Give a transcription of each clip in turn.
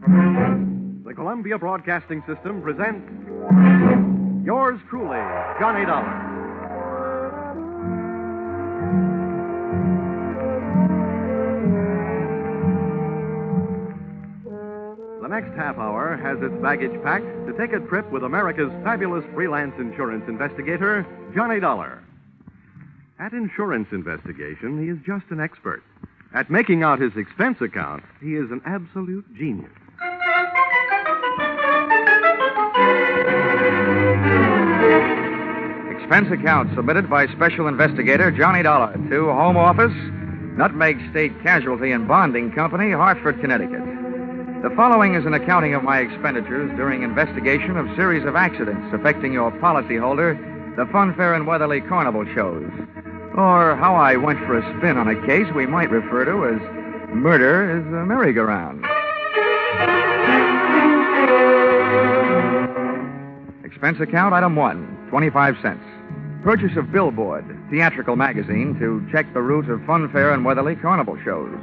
The Columbia Broadcasting System presents yours truly, Johnny Dollar. The next half hour has its baggage packed to take a trip with America's fabulous freelance insurance investigator, Johnny Dollar. At insurance investigation, he is just an expert. At making out his expense account, he is an absolute genius. Expense account submitted by Special Investigator Johnny Dollar to Home Office, Nutmeg State Casualty and Bonding Company, Hartford, Connecticut. The following is an accounting of my expenditures during investigation of series of accidents affecting your policyholder, the Funfair and Weatherly Carnival shows, or how I went for a spin on a case we might refer to as Murder is a Merry-Go-Round. Expense account item 1, 25 cents. Purchase of Billboard, theatrical magazine, to check the route of Funfair and Weatherly Carnival shows.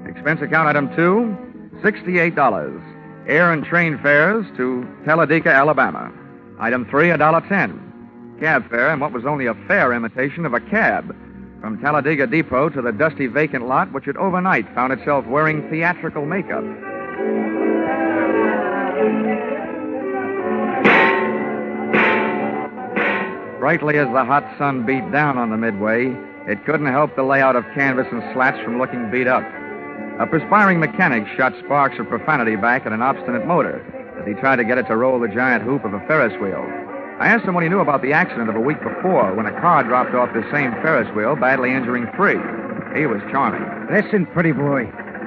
Expense account item 2, $68. Air and train fares to Talladega, Alabama. Item 3, $1.10. Cab fare and what was only a fair imitation of a cab from Talladega Depot to the dusty vacant lot, which had overnight found itself wearing theatrical makeup. Brightly as the hot sun beat down on the midway, it couldn't help the layout of canvas and slats from looking beat up. A perspiring mechanic shot sparks of profanity back at an obstinate motor as he tried to get it to roll the giant hoop of a Ferris wheel. I asked him what he knew about the accident of a week before when a car dropped off the same Ferris wheel, badly injuring 3. He was charming. Listen, pretty boy.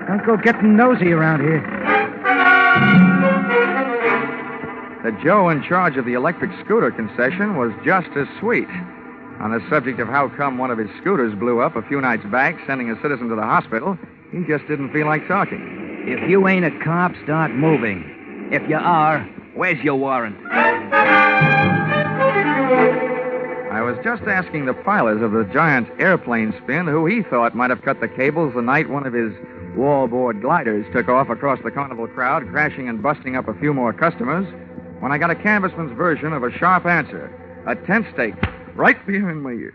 Don't go getting nosy around here. The Joe in charge of the electric scooter concession was just as sweet. On the subject of how come one of his scooters blew up a few nights back, sending a citizen to the hospital, he just didn't feel like talking. If you ain't a cop, start moving. If you are, where's your warrant? I was just asking the pilot of the giant airplane spin who he thought might have cut the cables the night one of his wallboard gliders took off across the carnival crowd, crashing and busting up a few more customers, when I got a canvassman's version of a sharp answer. A tent stake right behind my ear.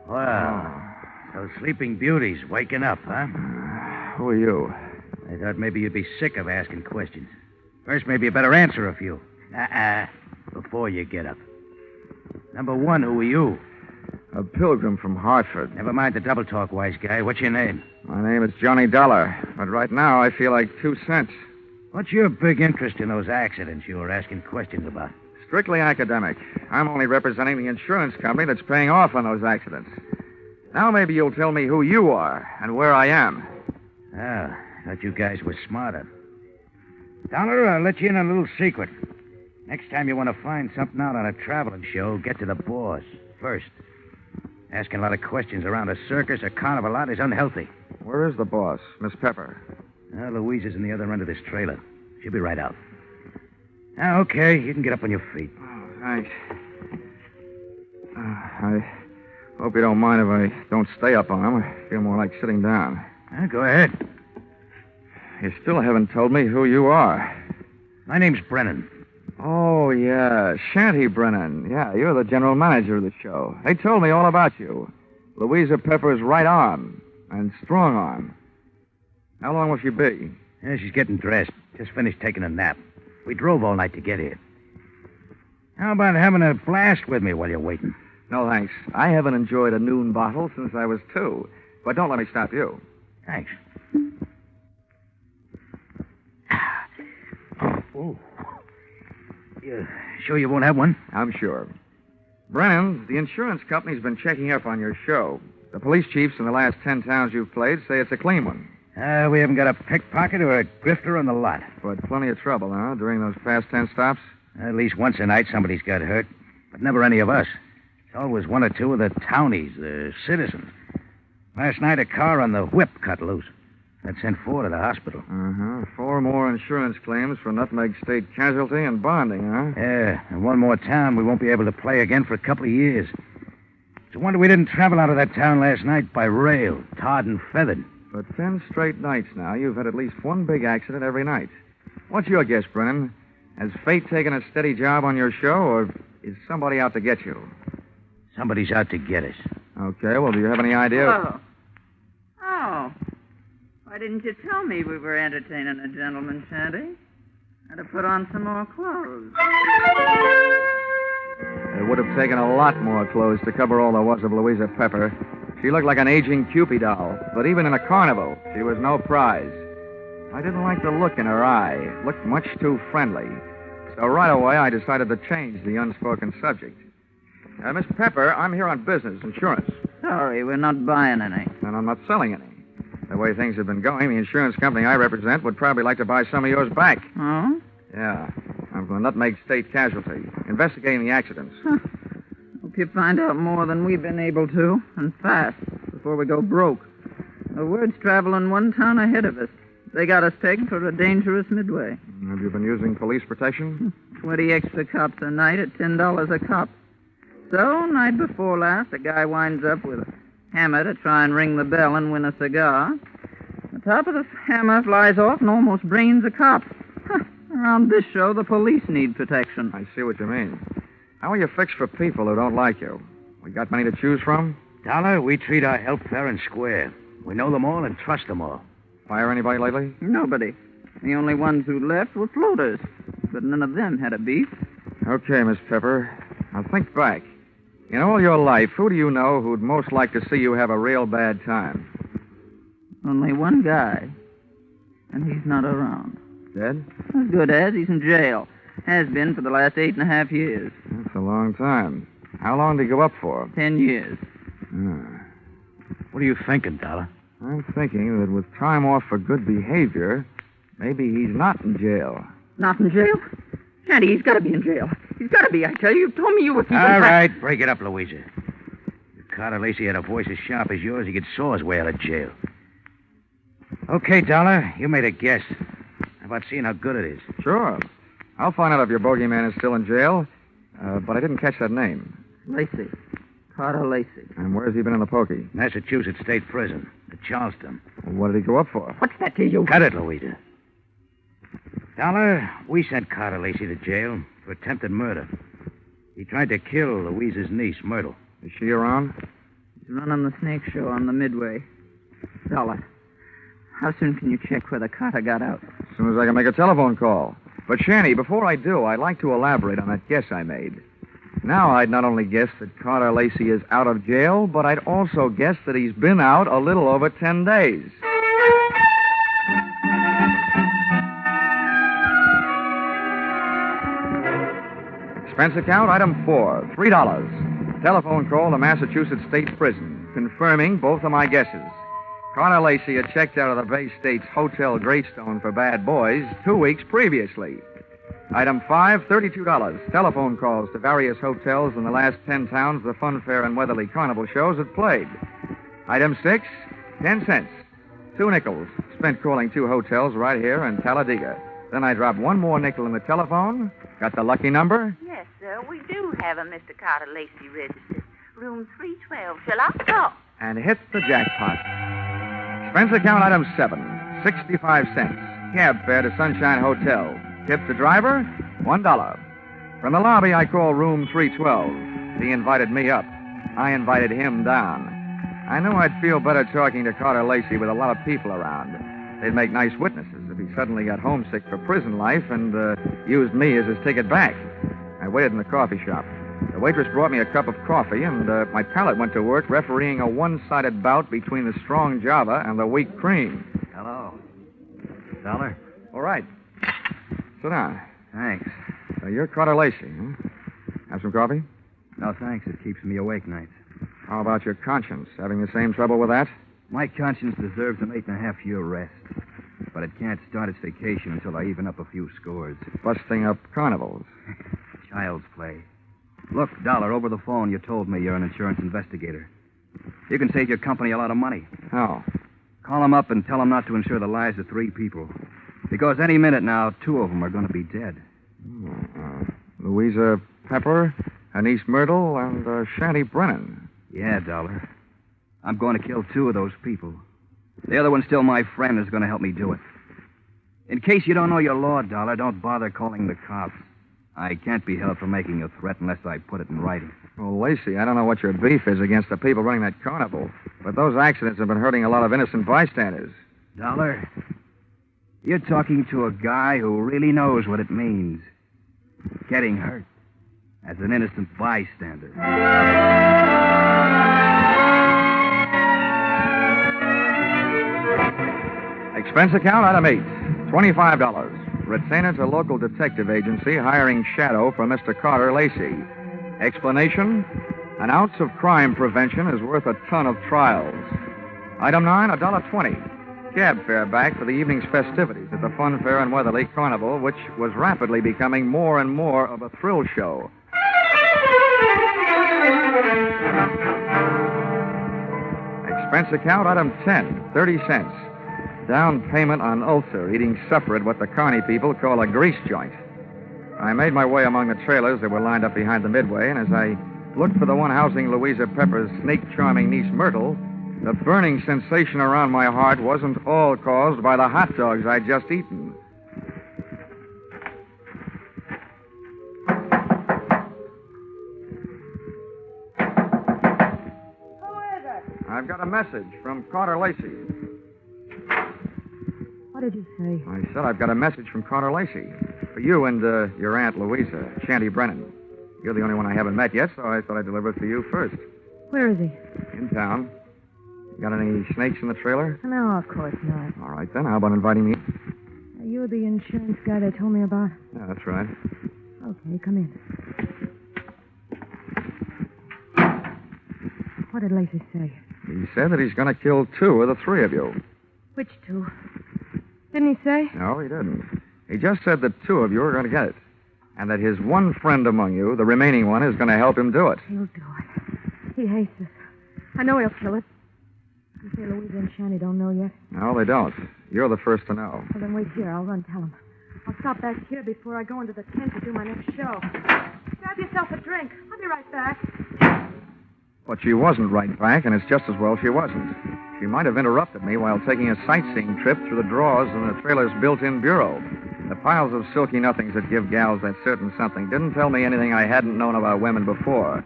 Well, those sleeping beauties waking up, huh? Who are you? I thought maybe you'd be sick of asking questions. First, maybe you better answer a few. Before you get up. Number 1, who are you? A pilgrim from Hartford. Never mind the double talk, wise guy. What's your name? My name is Johnny Dollar, but right now I feel like 2 cents. What's your big interest in those accidents you were asking questions about? Strictly academic. I'm only representing the insurance company that's paying off on those accidents. Now maybe you'll tell me who you are and where I am. Oh, thought you guys were smarter. Dollar, I'll let you in on a little secret. Next time you want to find something out on a traveling show, get to the boss first. Asking a lot of questions around a circus or carnival lot is unhealthy. Where is the boss, Miss Pepper? Louise is in the other end of this trailer. She'll be right out. Okay, you can get up on your feet. Oh, thanks. I hope you don't mind if I don't stay up on him. I feel more like sitting down. Go ahead. You still haven't told me who you are. My name's Brennan. Oh, yeah, Shanty Brennan. Yeah, you're the general manager of the show. They told me all about you. Louisa Pepper's right arm and strong arm. How long will she be? Yeah, she's getting dressed. Just finished taking a nap. We drove all night to get here. How about having a blast with me while you're waiting? No, thanks. I haven't enjoyed a noon bottle since I was 2. But don't let me stop you. Thanks. Oh. You sure you won't have one? I'm sure. Brennan, the insurance company's been checking up on your show. The police chiefs in the last 10 towns you've played say it's a clean one. We haven't got a pickpocket or a grifter on the lot. But plenty of trouble, huh, during those past 10 stops? At least once a night somebody's got hurt. But never any of us. It's always 1 or 2 of the townies, the citizens. Last night a car on the whip cut loose. That sent 4 to the hospital. Uh-huh. 4 more insurance claims for Nutmeg State casualty and bonding, huh? Yeah, and 1 more town we won't be able to play again for a couple of years. It's a wonder we didn't travel out of that town last night by rail, tarred and feathered. For 10 straight nights now, you've had at least 1 big accident every night. What's your guess, Brennan? Has fate taken a steady job on your show, or is somebody out to get you? Somebody's out to get us. Okay, well, do you have any idea? Hello. Oh. Why didn't you tell me we were entertaining a gentleman, Shanty? I'd have put on some more clothes. It would have taken a lot more clothes to cover all there was of Louisa Pepper. She looked like an aging Cupid doll, but even in a carnival, she was no prize. I didn't like the look in her eye. It looked much too friendly. So right away, I decided to change the unspoken subject. Miss Pepper, I'm here on business, insurance. Sorry, we're not buying any. And I'm not selling any. The way things have been going, the insurance company I represent would probably like to buy some of yours back. Oh? Yeah. I'm from the Nutmeg State Casualty, investigating the accidents. Huh. Hope you find out more than we've been able to, and fast, before we go broke. The word's traveling 1 town ahead of us. They got us pegged for a dangerous midway. Have you been using police protection? 20 extra cops a night at $10 a cop. So, night before last, a guy winds up with a hammer to try and ring the bell and win a cigar. The top of the hammer flies off and almost brains a cop. Around this show, the police need protection. I see what you mean. How are you fixed for people who don't like you? We got many to choose from? Dollar, we treat our help fair and square. We know them all and trust them all. Fire anybody lately? Nobody. The only ones who left were floaters. But none of them had a beef. Okay, Miss Pepper. Now think back. In all your life, who do you know who'd most like to see you have a real bad time? Only one guy. And he's not around. Dead? As good as. He's in jail. Has been for the last 8.5 years. That's a long time. How long did he go up for? 10 years. What are you thinking, Dollar? I'm thinking that with time off for good behavior, maybe he's not in jail. Not in jail? Shanty, he's got to be in jail. He's got to be, I tell you. You told me you were... All right, break it up, Louisa. If Carter Lacy had a voice as sharp as yours, he could saw his way out of jail. Okay, Dollar, you made a guess. How about seeing how good it is? Sure. I'll find out if your bogeyman is still in jail, but I didn't catch that name. Lacy. Carter Lacy. And where's he been in the pokey? Massachusetts State Prison, at Charleston. Well, what did he go up for? What's that to you? Cut it, Louisa. Dollar, we sent Carter Lacy to jail for attempted murder. He tried to kill Louisa's niece, Myrtle. Is she around? He's running the snake show on the Midway. Dollar, how soon can you check whether Carter got out? As soon as I can make a telephone call. But, Shanny, before I do, I'd like to elaborate on that guess I made. Now I'd not only guess that Carter Lacy is out of jail, but I'd also guess that he's been out a little over 10 days. Expense account, item 4, $3. Telephone call to Massachusetts State Prison, confirming both of my guesses. Carter Lacy had checked out of the Bay State's Hotel Greystone for bad boys 2 weeks previously. Item 5, $32. Telephone calls to various hotels in the last 10 towns the Fun Fair and Weatherly Carnival shows had played. Item 6, 10 cents. 2 nickels spent calling 2 hotels right here in Talladega. Then I dropped 1 more nickel in the telephone, got the lucky number. Yes, sir. We do have a Mr. Carter Lacy registered. Room 312. Shall I stop? And hit the jackpot. Expense account item 7, 65 cents. Cab fare to Sunshine Hotel. Tip the driver, $1. From the lobby, I called room 312. He invited me up. I invited him down. I knew I'd feel better talking to Carter Lacy with a lot of people around. They'd make nice witnesses if he suddenly got homesick for prison life and used me as his ticket back. I waited in the coffee shop. The waitress brought me a cup of coffee, and my palate went to work refereeing a one-sided bout between the strong Java and the weak cream. Hello. Dollar? All right. Sit down. Thanks. So you're Carter Lacy, huh? Have some coffee? No, thanks. It keeps me awake nights. How about your conscience? Having the same trouble with that? My conscience deserves an 8.5-year rest. But it can't start its vacation until I even up a few scores. Busting up carnivals. Child's play. Look, Dollar, over the phone, you told me you're an insurance investigator. You can save your company a lot of money. How? Call him up and tell him not to insure the lives of 3 people. Because any minute now, 2 of them are going to be dead. Louisa Pepper, Anise Myrtle, and Shanty Brennan. Yeah, Dollar. I'm going to kill 2 of those people. The other one's still my friend and is going to help me do it. In case you don't know your law, Dollar, don't bother calling the cops. I can't be held for making a threat unless I put it in writing. Well, Lacy, I don't know what your beef is against the people running that carnival, but those accidents have been hurting a lot of innocent bystanders. Dollar, you're talking to a guy who really knows what it means. Getting hurt as an innocent bystander. Expense account, item 8, $25. Retainer to local detective agency hiring shadow for Mr. Carter Lacy. Explanation, an ounce of crime prevention is worth a ton of trials. Item 9, $1.20. Cab fare back for the evening's festivities at the Fun Fair and Weatherly Carnival, which was rapidly becoming more and more of a thrill show. Expense account, item 10, 30 cents. Down payment on ulcer, eating supper at what the Carney people call a grease joint. I made my way among the trailers that were lined up behind the midway, and as I looked for the one housing Louisa Pepper's snake-charming niece Myrtle, the burning sensation around my heart wasn't all caused by the hot dogs I'd just eaten. Who is it? I've got a message from Carter Lacy. What did you say? I said I've got a message from Carter Lacy. For you and your Aunt Louisa, Shanty Brennan. You're the only one I haven't met yet, so I thought I'd deliver it to you first. Where is he? In town. Got any snakes in the trailer? No, of course not. All right, then. How about inviting me? You're the insurance guy they told me about? Yeah, that's right. Okay, come in. What did Lacy say? He said that he's going to kill 2 of the 3 of you. Which 2? Didn't he say? No, he didn't. He just said that 2 of you are going to get it. And that his one friend among you, the remaining one, is going to help him do it. He'll do it. He hates us. I know he'll kill it. You say Louisa and Shanny don't know yet? No, they don't. You're the first to know. Well, then wait here. I'll run tell him. I'll stop back here before I go into the tent to do my next show. Grab yourself a drink. I'll be right back. But she wasn't right back, and it's just as well she wasn't. She might have interrupted me while taking a sightseeing trip through the drawers in the trailer's built-in bureau. The piles of silky nothings that give gals that certain something didn't tell me anything I hadn't known about women before.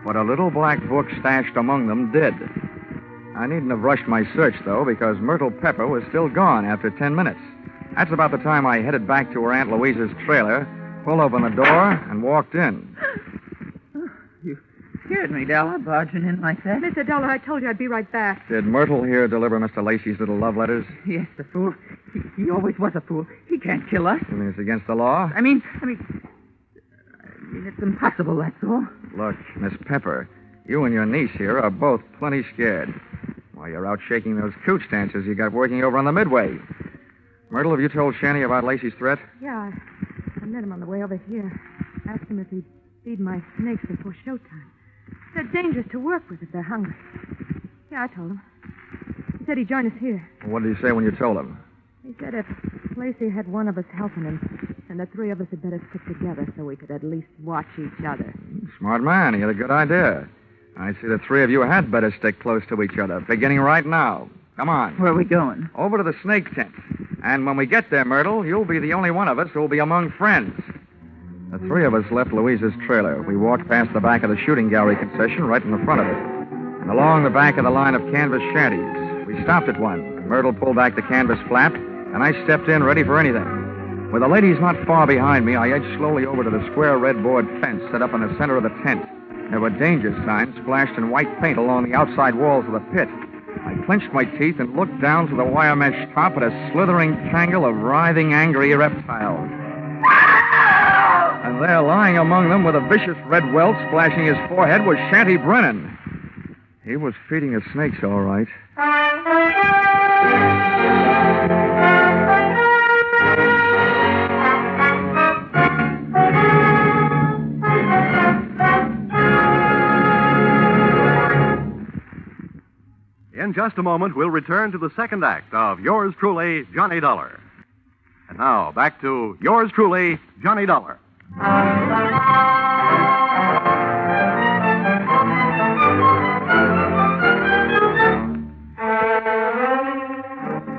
But a little black book stashed among them did. I needn't have rushed my search, though, because Myrtle Pepper was still gone after 10 minutes. That's about the time I headed back to her Aunt Louisa's trailer, pulled open the door, and walked in. You scared me, Dollar, barging in like that. Mr. Dollar, I told you I'd be right back. Did Myrtle here deliver Mr. Lacy's little love letters? Yes, the fool. He always was a fool. He can't kill us. You mean it's against the law? I mean, it's impossible, that's all. Look, Miss Pepper, you and your niece here are both plenty scared. While you're out shaking those cooch dancers you got working over on the midway. Myrtle, have you told Shanny about Lacy's threat? Yeah, I met him on the way over here. Asked him if he'd feed my snakes before showtime. They're dangerous to work with if they're hungry. Yeah, I told him. He said he'd join us here. What did he say when you told him? He said if Lacy had one of us helping him, then the 3 of us had better stick together so we could at least watch each other. Smart man. He had a good idea. I see the 3 of you had better stick close to each other, beginning right now. Come on. Where are we going? Over to the snake tent. And when we get there, Myrtle, you'll be the only one of us who'll be among friends. The 3 of us left Louisa's trailer. We walked past the back of the shooting gallery concession right in the front of it. And along the back of the line of canvas shanties. We stopped at one. Myrtle pulled back the canvas flap, and I stepped in ready for anything. With the ladies not far behind me, I edged slowly over to the square red board fence set up in the center of the tent. There were danger signs splashed in white paint along the outside walls of the pit. I clenched my teeth and looked down to the wire mesh top at a slithering tangle of writhing, angry reptiles. And there, lying among them with a vicious red welt splashing his forehead, was Shanty Brennan. He was feeding the snakes, all right. In just a moment, we'll return to the second act of Yours Truly, Johnny Dollar. And now, back to Yours Truly, Johnny Dollar.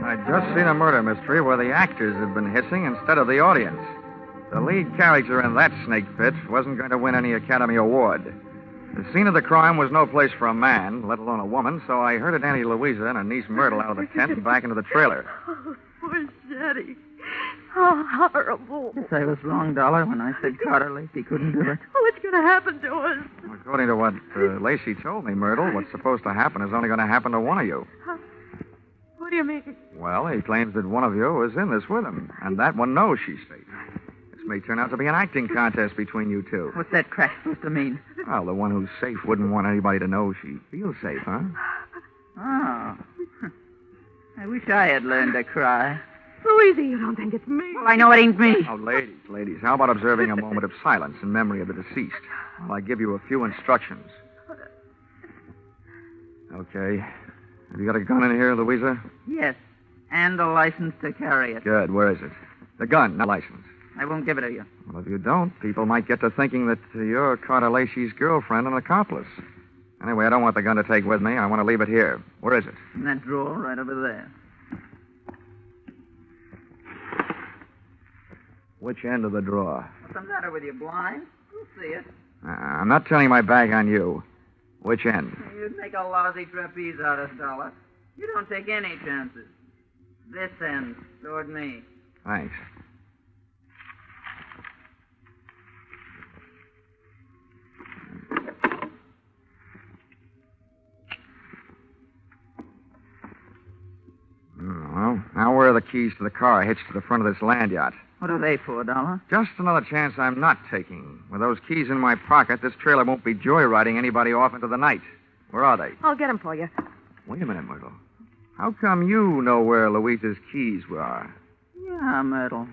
I'd just seen a murder mystery where the actors had been hissing instead of the audience. The lead character in that snake pit wasn't going to win any Academy Award. The scene of the crime was no place for a man, let alone a woman, so I herded Auntie Louisa and her niece Myrtle out of the tent and back into the trailer. Oh, poor Shetty. How horrible. Yes, I was wrong, Dollar, when I said Carter Lacy couldn't do it. What's going to happen to us? According to what Lacy told me, Myrtle, what's supposed to happen is only going to happen to one of you. What do you mean? Well, he claims that one of you was in this with him, and that one knows she's safe. This may turn out to be an acting contest between you two. What's that crack supposed to mean? Well, the one who's safe wouldn't want anybody to know she feels safe, huh? Oh. I wish I had learned to cry. Louisa, you don't think it's me? Well, I know it ain't me. Oh, ladies, how about observing a moment of silence in memory of the deceased while I give you a few instructions? Okay. Have you got a gun in here, Louisa? Yes, and a license to carry it. Good. Where is it? The gun, not license. I won't give it to you. Well, if you don't, people might get to thinking that you're Carter Lacy's girlfriend and accomplice. Anyway, I don't want the gun to take with me. I want to leave it here. Where is it? In that drawer right over there. Which end of the drawer? What's the matter with you, blind? You'll see it. I'm not turning my back on you. Which end? You'd make a lousy trapeze out of Dollar. You don't take any chances. This end, toward me. Thanks. Well, now where are the keys to the car hitched to the front of this land yacht? What are they for, Dollar? Just another chance I'm not taking. With those keys in my pocket, this trailer won't be joyriding anybody off into the night. Where are they? I'll get them for you. Wait a minute, Myrtle. How come you know where Louisa's keys were? Yeah, Myrtle.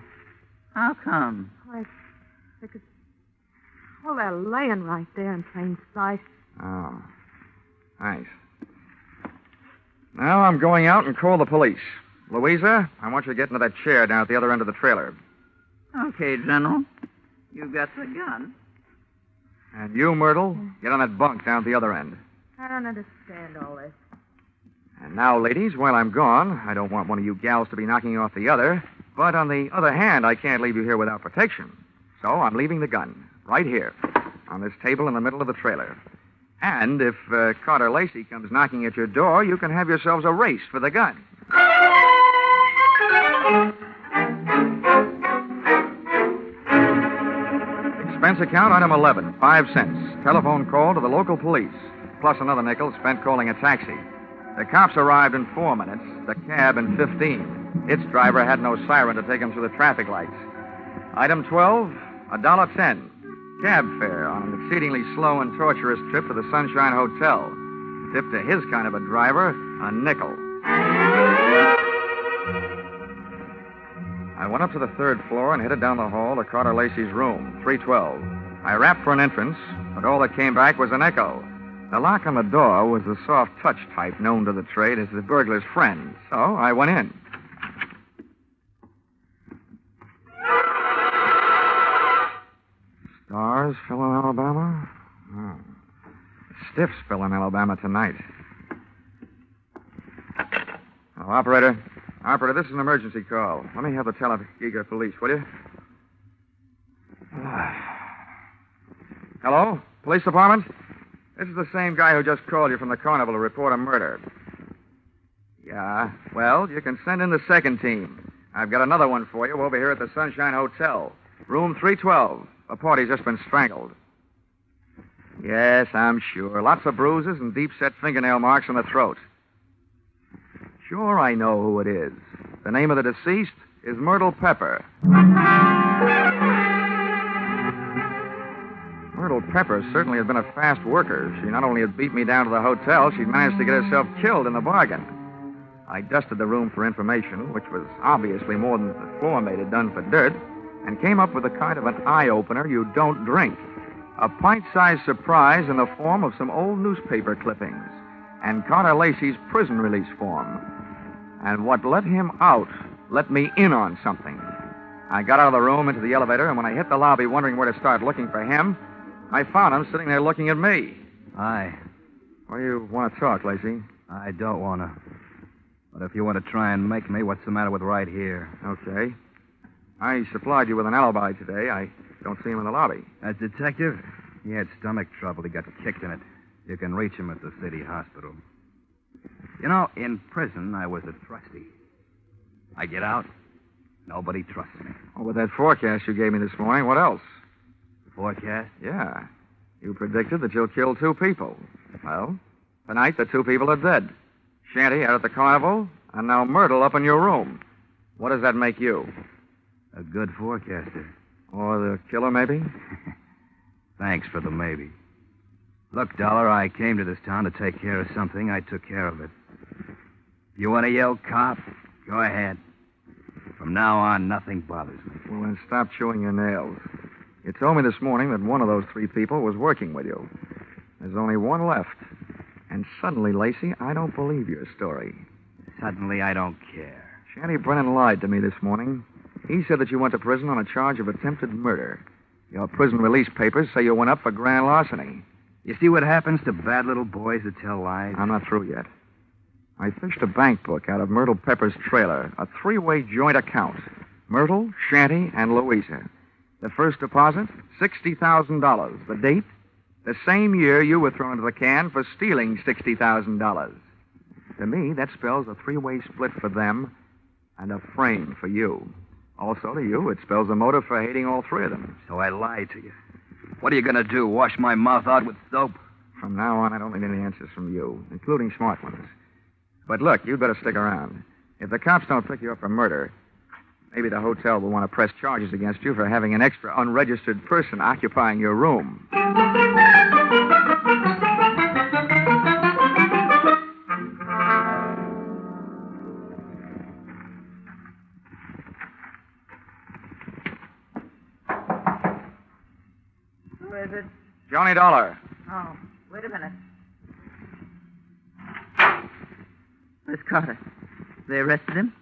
How come? Because, well, they're laying right there in plain sight. Oh. Thanks. Now I'm going out and call the police. Louisa, I want you to get into that chair down at the other end of the trailer. Okay, General. You got the gun. And you, Myrtle, get on that bunk down at the other end. I don't understand all this. And now, ladies, while I'm gone, I don't want one of you gals to be knocking off the other. But on the other hand, I can't leave you here without protection. So I'm leaving the gun right here on this table in the middle of the trailer. And if Carter Lacy comes knocking at your door, you can have yourselves a race for the gun. Expense account, item 11, 5 cents. Telephone call to the local police, plus another nickel spent calling a taxi. The cops arrived in 4 minutes, the cab in 15. Its driver had no siren to take him through the traffic lights. Item 12, $1.10. Cab fare on an exceedingly slow and torturous trip to the Sunshine Hotel. Tip to his kind of a driver, a nickel. I went up to the 3rd floor and headed down the hall to Carter Lacy's room, 312. I rapped for an entrance, but all that came back was an echo. The lock on the door was the soft touch type known to the trade as the burglar's friend, so I went in. Stars fell in Alabama? Oh. Stiffs fell in Alabama tonight. Oh, Operator, this is an emergency call. Let me have the Talladega police, will you? Hello? Police department? This is the same guy who just called you from the carnival to report a murder. Yeah, well, you can send in the second team. I've got another one for you over here at the Sunshine Hotel. Room 312. The party's just been strangled. Yes, I'm sure. Lots of bruises and deep-set fingernail marks on the throat. Sure, I know who it is. The name of the deceased is Myrtle Pepper. Myrtle Pepper certainly had been a fast worker. She not only had beat me down to the hotel, she'd managed to get herself killed in the bargain. I dusted the room for information, which was obviously more than the floor mate had done for dirt, and came up with a kind of an eye-opener you don't drink. A pint-sized surprise in the form of some old newspaper clippings. and Carter Lacy's prison release form. And what let him out let me in on something. I got out of the room into the elevator, and when I hit the lobby wondering where to start looking for him, I found him sitting there looking at me. Hi. Well, you want to talk, Lacy? I don't want to. But if you want to try and make me, what's the matter with right here? Okay. I supplied you with an alibi today. I don't see him in the lobby. That detective? He had stomach trouble. He got kicked in it. You can reach him at the city hospital. You know, in prison, I was a trustee. I get out, nobody trusts me. Oh, with that forecast you gave me this morning, what else? Forecast? Yeah. You predicted that you'll kill 2 people. Well, tonight the 2 people are dead. Shanty out at the carnival, and now Myrtle up in your room. What does that make you? A good forecaster. Or the killer, maybe? Thanks for the maybe. Look, Dollar, I came to this town to take care of something. I took care of it. If you want to yell cop, go ahead. From now on, nothing bothers me. Well, then stop chewing your nails. You told me this morning that one of those 3 people was working with you. There's only one left. And suddenly, Lacy, I don't believe your story. Suddenly, I don't care. Shanty Brennan lied to me this morning. He said that you went to prison on a charge of attempted murder. Your prison release papers say you went up for grand larceny. You see what happens to bad little boys that tell lies? I'm not through yet. I fished a bank book out of Myrtle Pepper's trailer, a 3-way joint account. Myrtle, Shanty, and Louisa. The first deposit, $60,000. The date, the same year you were thrown into the can for stealing $60,000. To me, that spells a 3-way split for them and a frame for you. Also to you, it spells a motive for hating all 3 of them. So I lied to you. What are you going to do, wash my mouth out with soap? From now on, I don't need any answers from you, including smart ones. But look, you'd better stick around. If the cops don't pick you up for murder, maybe the hotel will want to press charges against you for having an extra unregistered person occupying your room. Who is it? Johnny Dollar. Oh, wait a minute. Miss Carter. They arrested him?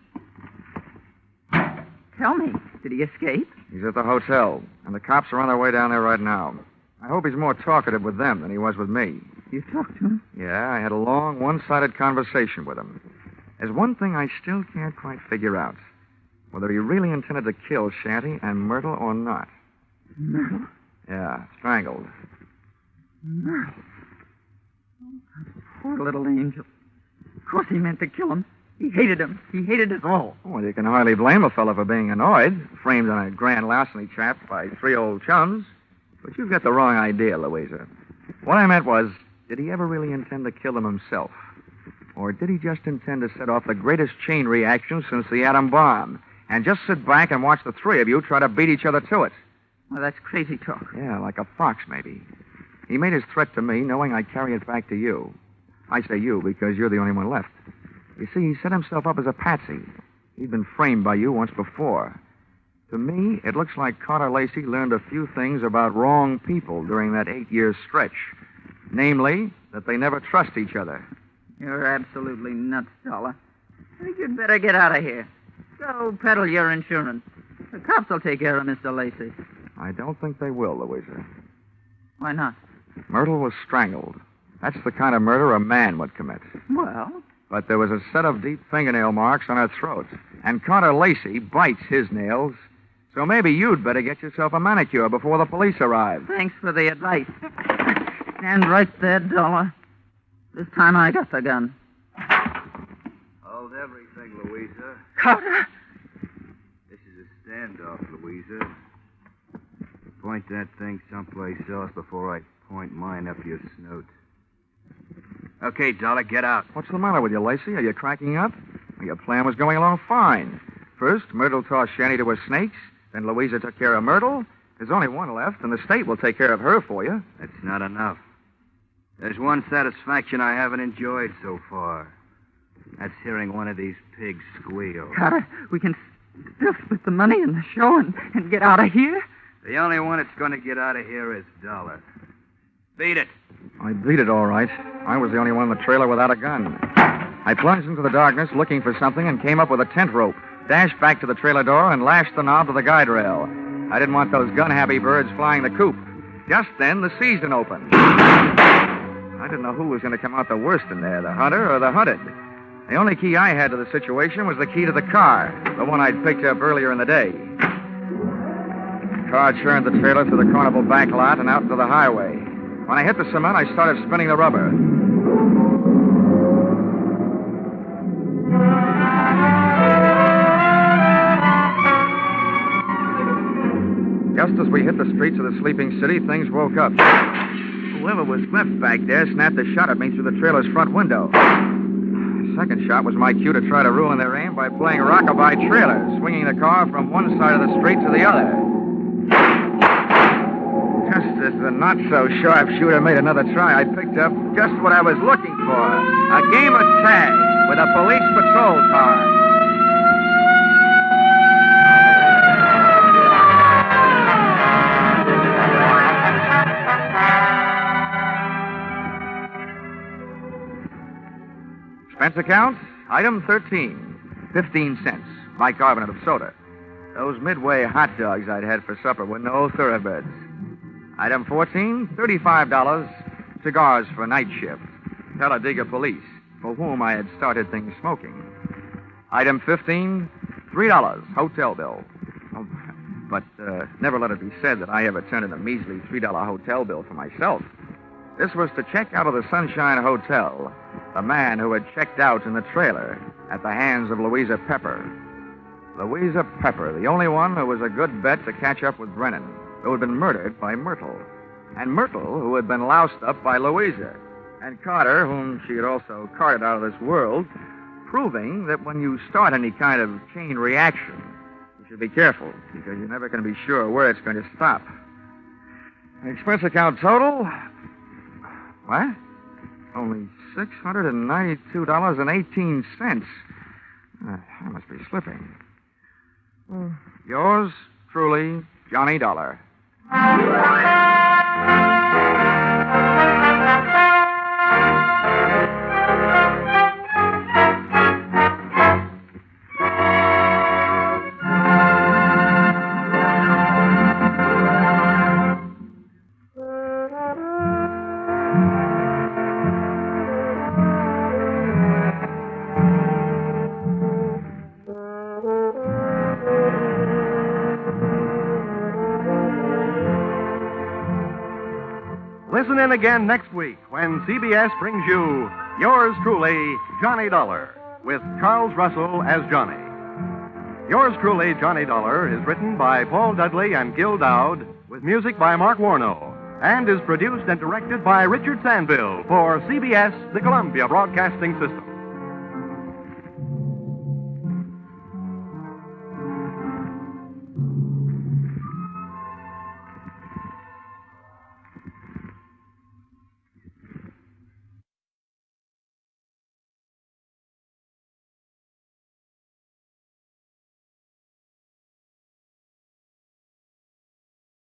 Tell me, did he escape? He's at the hotel, and the cops are on their way down there right now. I hope he's more talkative with them than he was with me. You talked to him? Yeah, I had a long, one-sided conversation with him. There's one thing I still can't quite figure out. Whether he really intended to kill Shanty and Myrtle or not. Myrtle? Yeah, strangled. Myrtle? Oh, poor little angel. Of course he meant to kill him. He hated him. He hated us all. Well, you can hardly blame a fellow for being annoyed, framed on a grand larceny trap by 3 old chums. But you've got the wrong idea, Louisa. What I meant was, did he ever really intend to kill them himself? Or did he just intend to set off the greatest chain reaction since the atom bomb, and just sit back and watch the 3 of you try to beat each other to it? Well, that's crazy talk. Yeah, like a fox, maybe. He made his threat to me knowing I'd carry it back to you. I say you because you're the only one left. You see, he set himself up as a patsy. He'd been framed by you once before. To me, it looks like Carter Lacy learned a few things about wrong people during that 8-year stretch. Namely, that they never trust each other. You're absolutely nuts, Dollar. I think you'd better get out of here. Go peddle your insurance. The cops will take care of Mr. Lacy. I don't think they will, Louisa. Why not? Myrtle was strangled. That's the kind of murder a man would commit. Well? But there was a set of deep fingernail marks on her throat. And Carter Lacy bites his nails. So maybe you'd better get yourself a manicure before the police arrive. Thanks for the advice. Stand right there, Dollar. This time I got the gun. Hold everything, Louisa. Carter! This is a standoff, Louisa. Point that thing someplace else before I point mine up your snoot. Okay, Dollar, get out. What's the matter with you, Lacy? Are you cracking up? Well, your plan was going along fine. First, Myrtle tossed Shanty to her snakes. Then Louisa took care of Myrtle. There's only one left, and the state will take care of her for you. That's not enough. There's one satisfaction I haven't enjoyed so far. That's hearing one of these pigs squeal. Carter, we can still split the money in the show and get out of here? The only one that's going to get out of here is Dollar. Beat it. I beat it all right. I was the only one in the trailer without a gun. I plunged into the darkness looking for something and came up with a tent rope, dashed back to the trailer door, and lashed the knob to the guide rail. I didn't want those gun-happy birds flying the coop. Just then, the season opened. I didn't know who was going to come out the worst in there, the hunter or the hunted. The only key I had to the situation was the key to the car, the one I'd picked up earlier in the day. The car churned the trailer through the carnival back lot and out into the highway. When I hit the cement, I started spinning the rubber. Just as we hit the streets of the sleeping city, things woke up. Whoever was left back there snapped a shot at me through the trailer's front window. The second shot was my cue to try to ruin their aim by playing rockabye trailer, swinging the car from one side of the street to the other. Just as the not-so-sharp shooter made another try, I picked up just what I was looking for, a game of tag with a police patrol car. Expense account, item 13, 15 cents, bicarbonate of soda. Those Midway hot dogs I'd had for supper were no thoroughbreds. Item 14, $35, cigars for night shift. Talladega police, for whom I had started things smoking. Item 15, $3, hotel bill. Oh, but never let it be said that I ever turned in a measly $3 hotel bill for myself. This was to check out of the Sunshine Hotel, the man who had checked out in the trailer at the hands of Louisa Pepper. Louisa Pepper, the only one who was a good bet to catch up with Brennan, who had been murdered by Myrtle. And Myrtle, who had been loused up by Louisa. And Carter, whom she had also carted out of this world, proving that when you start any kind of chain reaction, you should be careful, because you're never going to be sure where it's going to stop. Expense account total... What? Only $692.18. I must be slipping. Yours truly, Johnny Dollar. Listen in again next week when CBS brings you Yours Truly, Johnny Dollar, with Charles Russell as Johnny. Yours Truly, Johnny Dollar is written by Paul Dudley and Gil Dowd, with music by Mark Warnow, and is produced and directed by Richard Sandville for CBS, the Columbia Broadcasting System.